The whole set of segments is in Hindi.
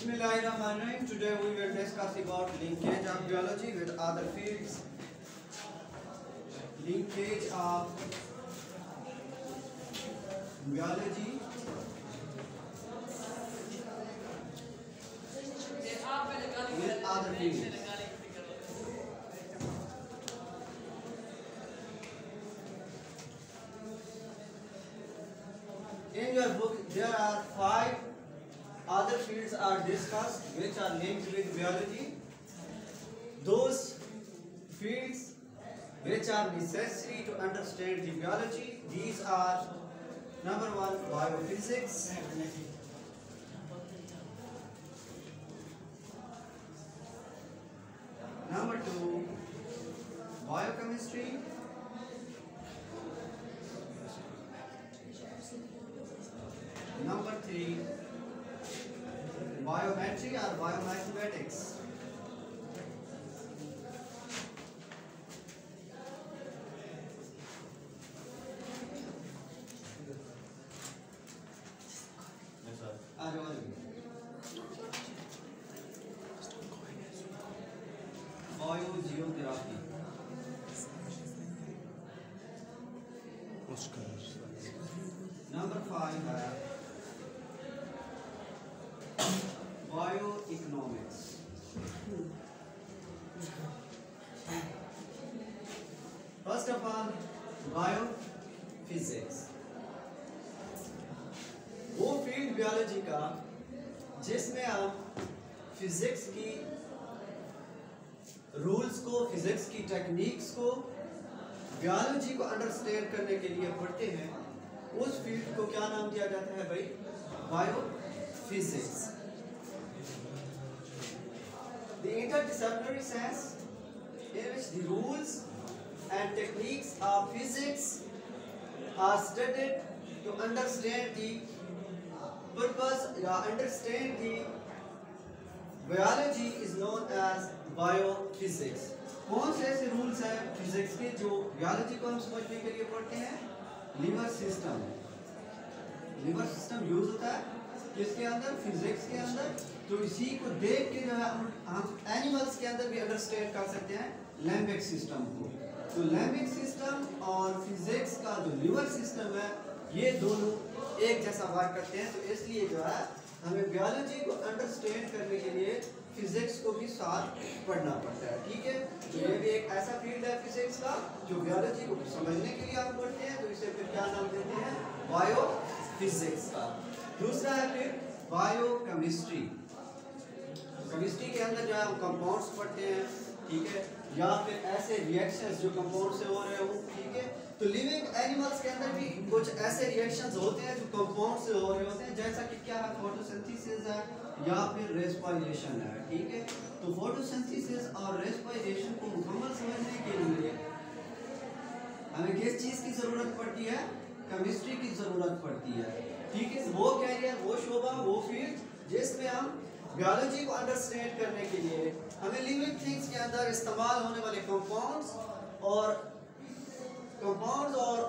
Bismillahirrahmanirrahim. Today we will discuss about linkage of biology with other fields. Linkage of biology with other fields. In your book, there are 5 other fields are discussed which are linked with biology. Those fields which are necessary to understand the biology, these are: number 1, biophysics; number 2, biochemistry; number 3, biometry or biomathematics; biogeography; number 5 है bioeconomics. First of all, biophysics. वो फील्ड बियोलॉजी का जिसमें आप फिजिक्स की रूल्स को, फिजिक्स की टेक्निक्स को बियोलॉजी को अंडरस्टैंड करने के लिए पढ़ते हैं, उस फील्ड को क्या नाम दिया जाता है भाई? Biophysics. The interdisciplinary science in which the rules and techniques of physics are studied to understand the purpose or understand the biology is known as biophysics. कौन से ऐसे रूल्स हैं फिजिक्स के जो बियोलॉजी को हम समझने के लिए पढ़ते हैं? Liver system. Liver system use होता है किसके अंदर? फिजिक्स के अंदर. तो इसी को देख के जो है हम एनिमल्स के अंदर भी अंडरस्टैंड कर सकते हैं लिम्बिक सिस्टम को. तो लिम्बिक सिस्टम और फिजिक्स का जो लिवर सिस्टम है, ये दोनों एक जैसा वर्क करते हैं. तो इसलिए जो है हमें बियोलॉजी को अंडरस्टैंड करने के लिए फिजिक्स को भी साथ पढ़ना पड़ता है. ठीक है, तो ये भी एक ऐसा फील्ड है फिजिक्स का जो बियोलॉजी को समझने के लिए हम पढ़ते हैं. तो इसे फिर क्या नाम देते हैं? बायोफिजिक्स का. दूसरा है फिर बायोकेमिस्ट्री. केमिस्ट्री के अंदर जो है हम कंपाउंड्स पढ़ते हैं. ठीक है, या फिर ऐसे रिएक्शंस जो कंपाउंड से हो रहे हो. ठीक है, तो लिविंग एनिमल्स के अंदर भी कुछ ऐसे रिएक्शंस होते हैं जो कंपाउंड से हो रहे होते हैं, जैसा कि क्या है? फोटोसिंथेसिस है या फिर रेस्पिरेशन है. ठीक है, तो फोटोसिंथेसिस और रेस्पिरेशन को मुकम्मल समझने के लिए हमें किस चीज़ की ज़रूरत पड़ती है? केमिस्ट्री की ज़रूरत पड़ती है. ठीक है, वो कैरियर, वो शोबा, वो फील्ड जिसमें हम बियोलॉजी को अंडरस्टैंड करने के लिए हमें लिविंग थिंग्स के अंदर इस्तेमाल होने वाले कंपाउंड्स और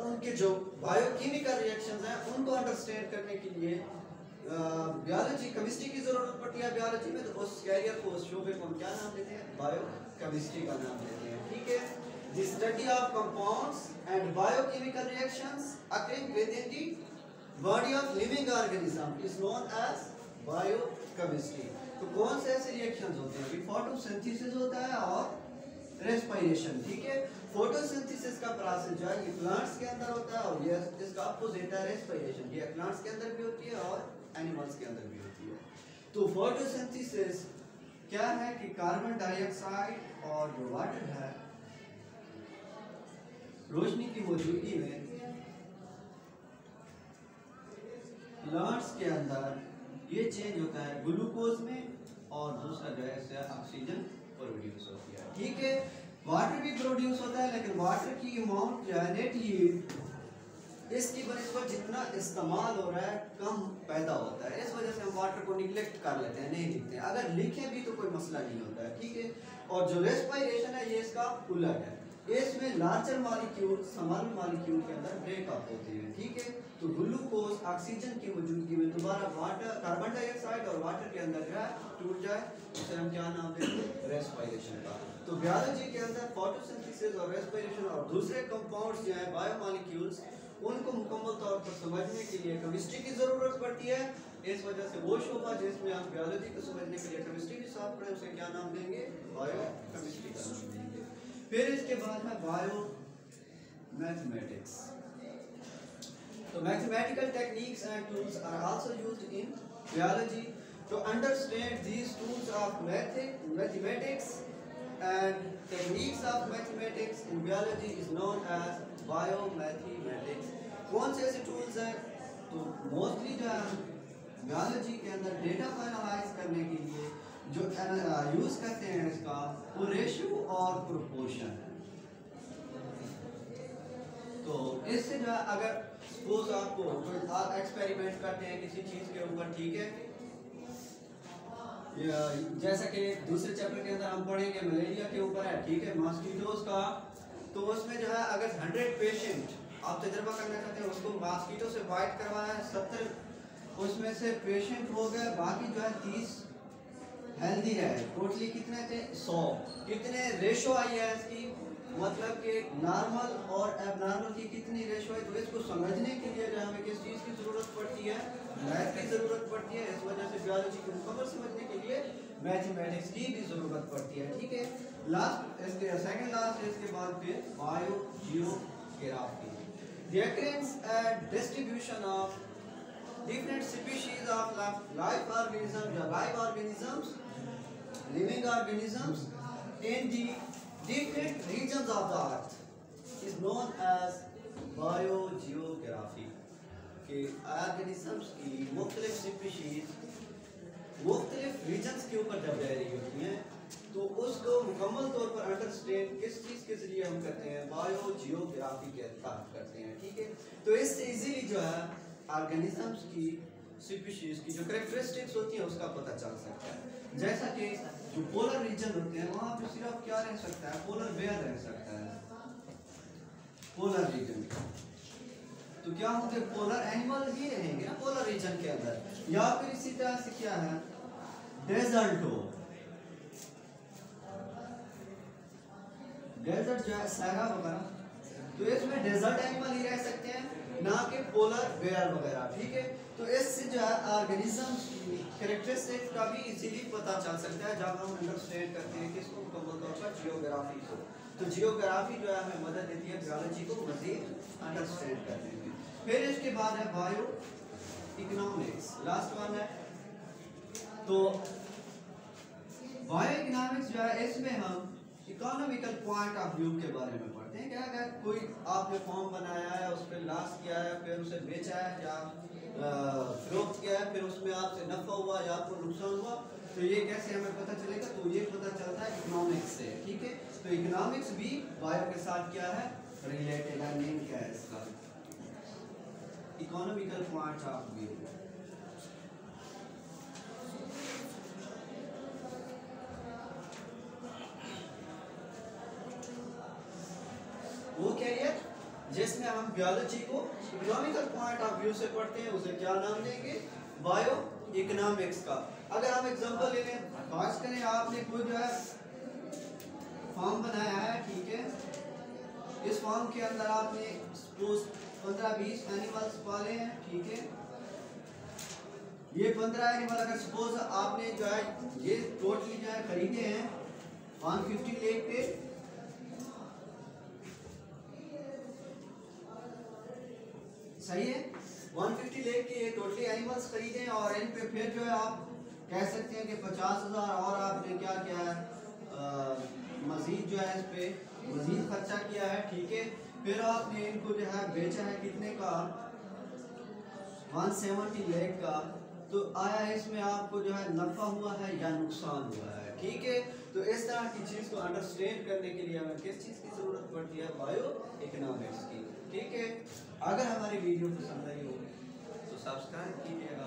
उनके जो बायोकेमिकल रिएक्शंस हैं उनको अंडरस्टैंड करने के लिए बियोलॉजी, केमिस्ट्री की ज़रूरत पड़ती है बियोलॉजी में. तो उस कैरियर को, उस शोबे को हम क्या नाम देते हैं? बायोकेमिस्ट्री का नाम देते हैं. ठीक है, the study of compounds and biochemical reactions occurring within the body of living organism is known as biochemistry. तो कौन से ऐसे रिएक्शंस होते हैं? फोटोसिंथेसिस होता है और रेस्पिरेशन. ठीक है, फोटोसिंथेसिस का प्रोसेस जो है ये प्लांट्स के अंदर होता है और ये इसका अपोजिट है रेस्पिरेशन. ये प्लांट्स के अंदर भी होती है और एनिमल्स के अंदर भी होती है. तो फोटोसिंथेसिस क्या है कि कार्बन डाइऑक्साइड और जो वाटर है, रोशनी की मौजूदगी में प्लांट्स के अंदर ये चेंज होता है ग्लूकोज में और दूसरा जो है इससे ऑक्सीजन प्रोड्यूस होती है. ठीक है, वाटर भी प्रोड्यूस होता है, लेकिन वाटर की अमाउंट जो है नेट यील्ड इसकी बनिस्बत जितना इस्तेमाल हो रहा है कम पैदा होता है. इस वजह से हम वाटर को निगलेक्ट कर लेते हैं, नहीं लिखते हैं. अगर लिखें भी तो कोई मसला नहीं होता है. ठीक है, और जो रेस्पिरेशन है ये इसका उलट है. इसमें लार्जर मॉलिक्यूल स्मॉल मॉलिक्यूल के अंदर ब्रेकअप होते हैं. ठीक है, तो ग्लूकोज ऑक्सीजन की मौजूदगी में दोबारा वाटर कार्बन डाइऑक्साइड और वाटर के अंदर जो है टूट जाए, उसे हम क्या नाम देंगे? रेस्पिरेशन का। तो बायोलॉजी के अंदर फोटोसिंथेसिस और रेस्पिरेशन और दूसरे कंपाउंड्स जो है बायोमॉलिक्यूल्स, उनको मुकम्मल तौर पर समझने के लिए केमिस्ट्री की ज़रूरत पड़ती है। इस वजह से वो शोबा जिसमें हम बायोलॉजी को समझने के लिए केमिस्ट्री के साथ पढ़े, उसे क्या नाम देंगे? बायोकेमिस्ट्री का नाम देंगे। फिर इसके बाद है bio mathematics. So mathematical techniques and tools are also used in biology. To understand these tools of mathematics and techniques of mathematics in biology is known as biomathematics. कौन से ऐसे tools हैं? तो मोस्टली जो है biology के अंदर डेटा को एनालाइज करने के लिए जो यूज़ करते हैं इसका, वो रेशियो और प्रोपोर्शन है। तो इससे जो है अगर सपोज आपको आप एक्सपेरिमेंट करते हैं किसी चीज़ के ऊपर, ठीक है, जैसा कि दूसरे चैप्टर के अंदर हम पढ़ेंगे मलेरिया के ऊपर है, ठीक है, मॉस्किटोज का। तो उसमें जो है अगर 100 पेशेंट आप तजर्बा करना चाहते हैं, उसको मॉस्किटो से फाइट करवाना है, 70 उसमें से पेशेंट हो गए, बाकी जो है 30 हेल्दी है। टोटली कितने थे? 100। कितने रेशो आई है इसकी? मतलब कि नॉर्मल और एबनॉर्मल की कितनी रेशो है? तो इसको समझने के लिए जो हमें किस चीज़ की ज़रूरत पड़ती है? मैथ की ज़रूरत पड़ती है। इस वजह से बायोलॉजी को मुकम्मल समझने के लिए मैथमेटिक्स की भी ज़रूरत पड़ती है, ठीक है। लास्ट इसके सेकंड लास्ट इसके बाद फिर bio geography, the occurrence and distribution of different species of live organisms, living organisms in the different regions of the earth is known as biogeography. कि ऑर्गेनिजम्स की मुख्तलिफ स्पीशीज मुख्तलिफ रीजन्स के ऊपर जब रह रही होती हैं, तो उसको मुकम्मल तौर पर अंडरस्टैंड किस चीज़ के जरिए हम करते हैं? बायोजियोग्राफी के तहत करते हैं, ठीक है। तो इससे इजीली जो है ऑर्गेनिजम्स की स्पीशीज की जो कैरेक्टरिस्टिक्स होती हैं उसका पता चल सकता है। जैसा कि जो पोलर रीजन होते हैं वहाँ पे सिर्फ क्या रह सकता है? पोलर बेयर रह सकता है, पोलर रीजन। तो क्या होंगे? पोलर एनिमल ही रहेंगे ना पोलर रीजन के अंदर। या फिर इसी तरह से क्या है? डेजर्ट हो, डेजर्ट जो है सहरा वगैरह, तो इसमें डेजर्ट एनिमल ही रह सकते हैं, ना कि पोलर बेयर वगैरह, ठीक है। तो इससे जो है ऑर्गेनिजम्स की कैरेक्टरिस्टिक्स का भी इजीली पता चल सकता है जब हम अंडरस्टैंड करते हैं किसको? मुकम्मल तौर पर जियोग्राफी को। तो जियोग्राफी जो है हमें मदद देती है बायोलॉजी को मज़ीद अंडरस्टैंड करने में। फिर इसके बाद है बायो इकोनॉमिक्स, लास्ट वन है। तो बायो इकोनॉमिक्स जो है इसमें हम इकोनॉमिकल पॉइंट ऑफ व्यू के बारे में पढ़ते हैं। क्या अगर कोई आपने फॉर्म बनाया है, उस पर लॉस किया है, फिर उसे बेचा है या फरोख्त किया है, फिर उसमें आपसे नफा हुआ या आपको नुकसान हुआ, तो ये कैसे हमें पता चलेगा? तो ये पता चलता है इकोनॉमिक्स से, ठीक है। तो इकोनॉमिक्स भी बायो के साथ क्या है? रिलेटेड है, लिंक है इसका। इकोनॉमिकल पॉइंट ऑफ व्यू, वो कैरियर जिसमें हम बायोलॉजी को इकोनॉमिकल पॉइंट ऑफ व्यू से पढ़ते हैं, उसे क्या नाम देंगे? बायो इकोनॉमिक्स का। अगर हम एग्जांपल ले लें, बात करें आपने कोई जो है फॉर्म बनाया है, ठीक है, इस फॉर्म के अंदर आपने सपोज 15-20 एनिमल्स पाले हैं, ठीक है। ये 15 एनिमल अगर सपोज आपने जो है ये टोटली जो है खरीदे हैं 150 लाख पे, सही है, 150 लाख के ये टोटली एनिमल्स खरीदे हैं और इन पे फिर जो है आप कह सकते हैं कि 50,000 और आपने क्या किया है, मजीद जो है इस पे मजीद खर्चा किया है, ठीक है। फिर आपने इनको जो है बेचा है कितने का? 170 लाख का। तो आया इसमें आपको जो है नफा हुआ है या नुकसान हुआ है, ठीक है। तो इस तरह की चीज़ को अंडरस्टैंड करने के लिए हमें किस चीज़ की ज़रूरत पड़ती है? बायो इकोनॉमिक्स की, ठीक है। अगर हमारी वीडियो पसंद आई हो तो सब्सक्राइब कीजिएगा।